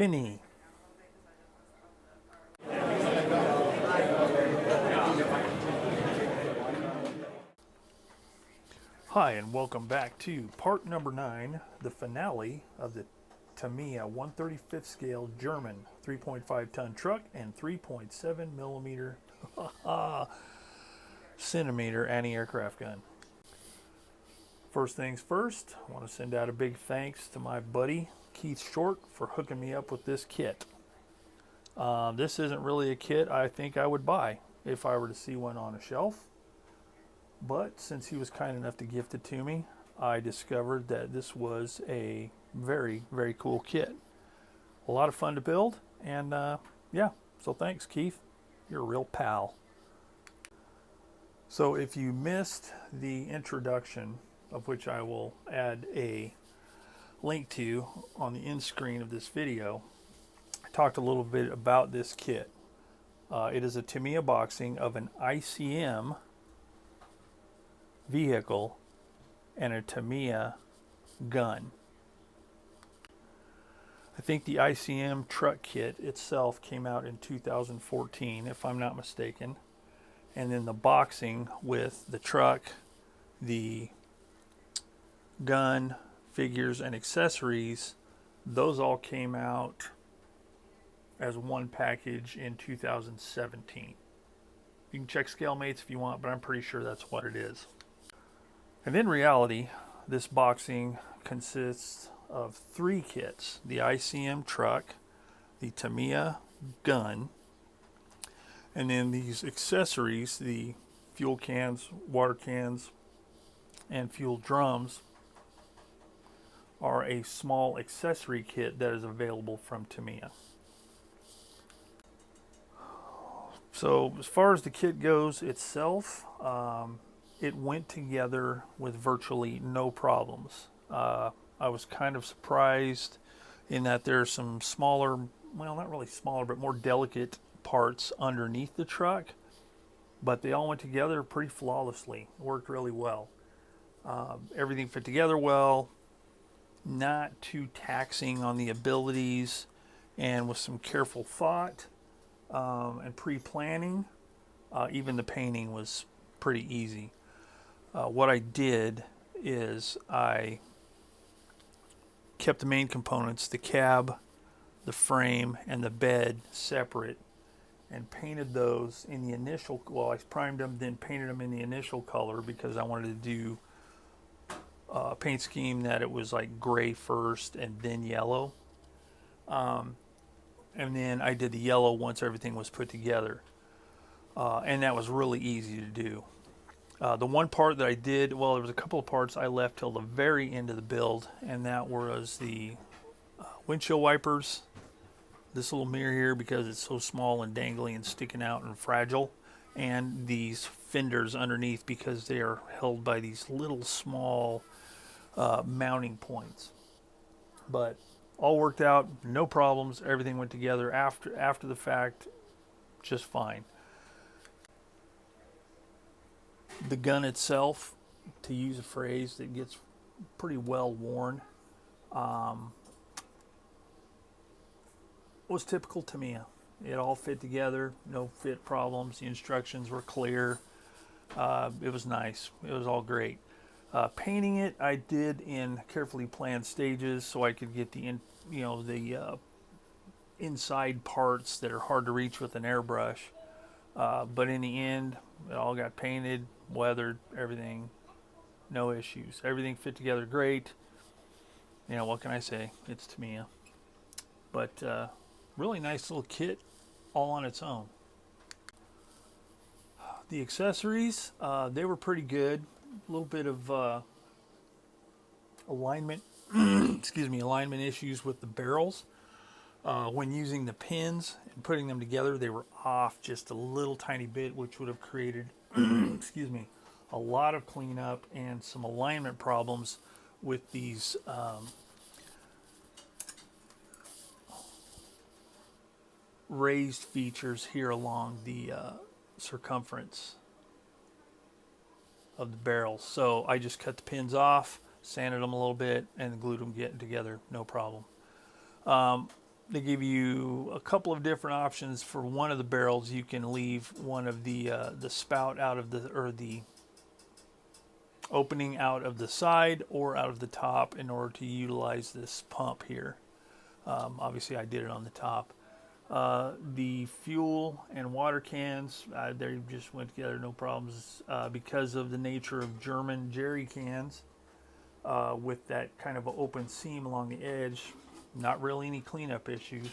Finney. Hi, and welcome back to part number 9, the finale of the Tamiya 135th scale German 3.5 ton truck and 3.7 millimeter centimeter anti-aircraft gun. First things first, I want to send out a big thanks to my buddy Keith Short for hooking me up with this kit. This isn't really a kit I think I would buy if I were to see one on a shelf. But since he was kind enough to gift it to me, I discovered that this was a very, very cool kit. A lot of fun to build, and yeah, so thanks, Keith. You're a real pal. So if you missed the introduction, of which I will add a link to on the end screen of this video, I talked a little bit about this kit. It is a Tamiya boxing of an ICM vehicle and a Tamiya gun. I think the ICM truck kit itself came out in 2014, if I'm not mistaken. And then the boxing with the truck, the gun, figures, and accessories, those all came out as one package in 2017. You can check ScaleMates if you want, but I'm pretty sure that's what it is. And in reality, this boxing consists of 3 kits: the ICM truck, the Tamiya gun, and then these accessories, the fuel cans, water cans, and fuel drums, are a small accessory kit that is available from Tamiya. So as far as the kit goes itself, it went together with virtually no problems. I was kind of surprised in that there are some smaller, well, not really smaller, but more delicate parts underneath the truck, but they all went together pretty flawlessly. It worked really well. Everything fit together well, not too taxing on the abilities, and with some careful thought and pre-planning, even the painting was pretty easy. What I did is I kept the main components, the cab, the frame, and the bed separate, and painted those in the initial, well, I primed them, then painted them in the initial color because I wanted to do a paint scheme that it was like gray first and then yellow. And then I did the yellow once everything was put together. And that was really easy to do. The one part that I did, well, there was a couple of parts I left till the very end of the build, and that was the windshield wipers, this little mirror here because it's so small and dangly and sticking out and fragile, and these fenders underneath because they are held by these little small mounting points. But all worked out, no problems, everything went together after the fact just fine. The gun itself, to use a phrase that gets pretty well worn, was typical Tamiya. It all fit together, no fit problems. The instructions were clear. It was nice. It was all great. Painting it, I did in carefully planned stages so I could get the inside parts that are hard to reach with an airbrush. But in the end, it all got painted, weathered, everything, no issues. Everything fit together great. You know, what can I say? It's Tamiya. But really nice little kit all on its own. The accessories, they were pretty good. A little bit of alignment, alignment issues with the barrels. When using the pins and putting them together, they were off just a little tiny bit, which would have created, a lot of cleanup and some alignment problems with these raised features here along the circumference of the barrels. So I just cut the pins off, sanded them a little bit, and glued them together, no problem. They give you a couple of different options. For one of the barrels, you can leave one of the spout out of the, or the opening out of the side or out of the top in order to utilize this pump here. Obviously I did it on the top. The fuel and water cans, they just went together, no problems, because of the nature of German jerry cans, with that kind of an open seam along the edge. Not really any cleanup issues.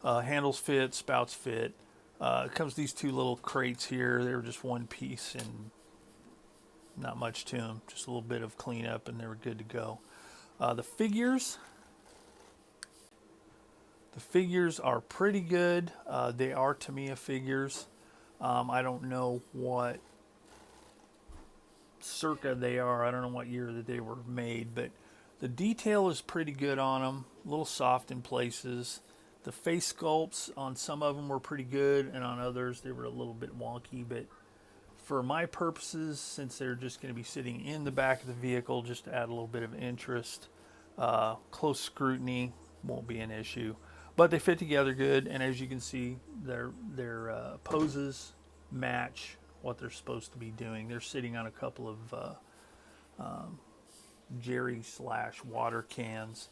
Handles fit, spouts fit. It comes with these two little crates here. They're just one piece and not much to them. Just a little bit of cleanup and they were good to go. The figures are pretty good. They are Tamiya figures. I don't know what circa they are. I don't know what year that they were made, but the detail is pretty good on them. A little soft in places. The face sculpts on some of them were pretty good, and on others they were a little bit wonky. But for my purposes, since they're just going to be sitting in the back of the vehicle, just to add a little bit of interest, close scrutiny won't be an issue. But they fit together good, and as you can see, their poses match what they're supposed to be doing. They're sitting on a couple of jerry / water cans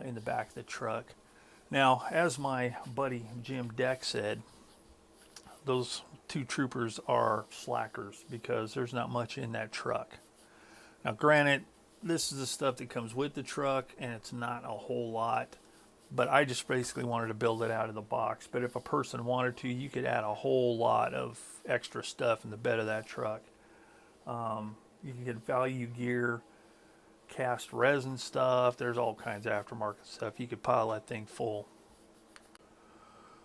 in the back of the truck. Now, as my buddy Jim Deck said, those two troopers are slackers because there's not much in that truck. Now, granted, this is the stuff that comes with the truck, and it's not a whole lot, but I just basically wanted to build it out of the box. But if a person wanted to, you could add a whole lot of extra stuff in the bed of that truck. You can get value gear, cast resin stuff. There's all kinds of aftermarket stuff. You could pile that thing full.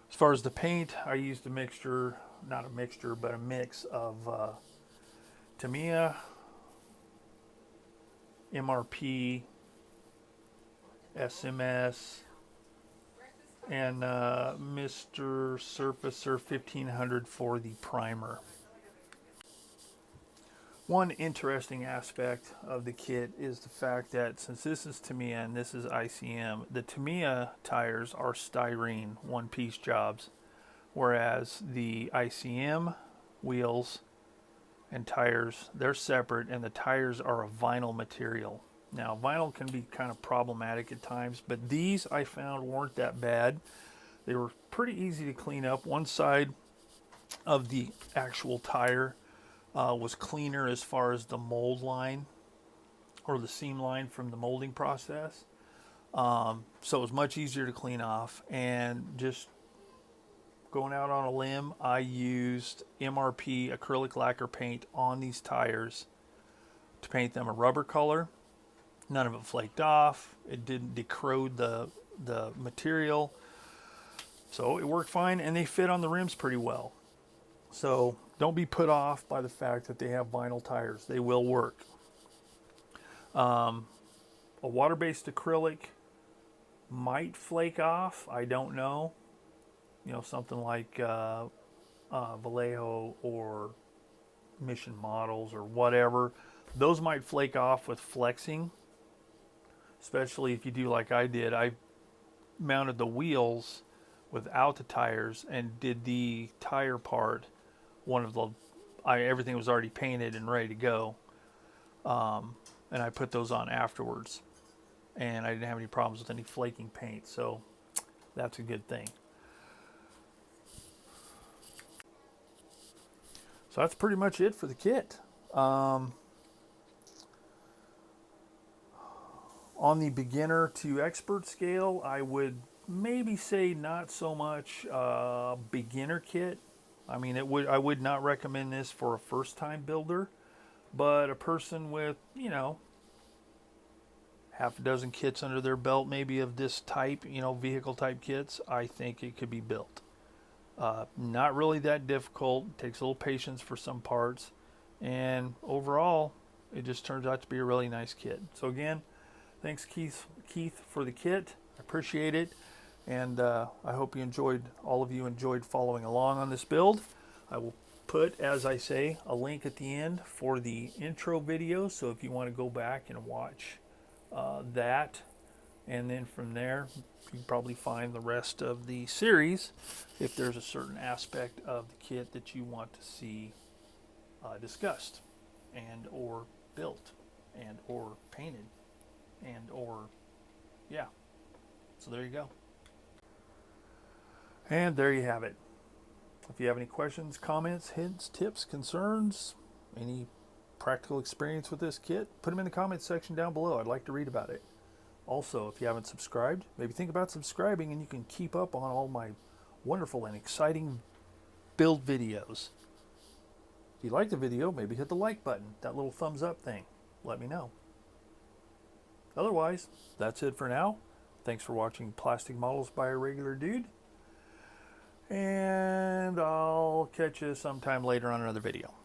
As far as the paint, I used a mixture, not a mixture, but a mix of Tamiya, MRP, SMS, and Mr. Surfacer 1500 for the primer. One interesting aspect of the kit is the fact that since this is Tamiya and this is ICM, the Tamiya tires are styrene one-piece jobs, whereas the ICM wheels and tires, they're separate, and the tires are a vinyl material. Now, vinyl can be kind of problematic at times, but these I found weren't that bad. They were pretty easy to clean up. One side of the actual tire was cleaner as far as the mold line or the seam line from the molding process. So it was much easier to clean off. And just going out on a limb, I used MRP acrylic lacquer paint on these tires to paint them a rubber color. None of it flaked off. It didn't decrode the material. So it worked fine, and they fit on the rims pretty well. So don't be put off by the fact that they have vinyl tires. They will work. A water-based acrylic might flake off. I don't know. You know, something like Vallejo or Mission Models or whatever. Those might flake off with flexing, especially if you do like I did. I mounted the wheels without the tires and did the tire part. Everything was already painted and ready to go, and I put those on afterwards, and I didn't have any problems with any flaking paint, so that's a good thing. So that's pretty much it for the kit. On the beginner to expert scale, I would maybe say not so much beginner kit. I mean, I would not recommend this for a first-time builder, but a person with, you know, half a dozen kits under their belt, maybe of this type, you know, vehicle type kits, I think it could be built. Not really that difficult. It takes a little patience for some parts, and overall, it just turns out to be a really nice kit. So again, thanks Keith for the kit. I appreciate it. And I hope all of you enjoyed following along on this build. I will put, as I say, a link at the end for the intro video. So if you want to go back and watch that And then from there, you can probably find the rest of the series if there's a certain aspect of the kit that you want to see discussed and or built and or painted and or yeah. So there you go. And there you have it. If you have any questions, comments, hints, tips, concerns, any practical experience with this kit, put them in the comments section down below. I'd like to read about it. Also, if you haven't subscribed, maybe think about subscribing and you can keep up on all my wonderful and exciting build videos. If you like the video, maybe hit the like button, that little thumbs up thing. Let me know. Otherwise, that's it for now. Thanks for watching Plastic Models by a Regular Dude. And I'll catch you sometime later on another video.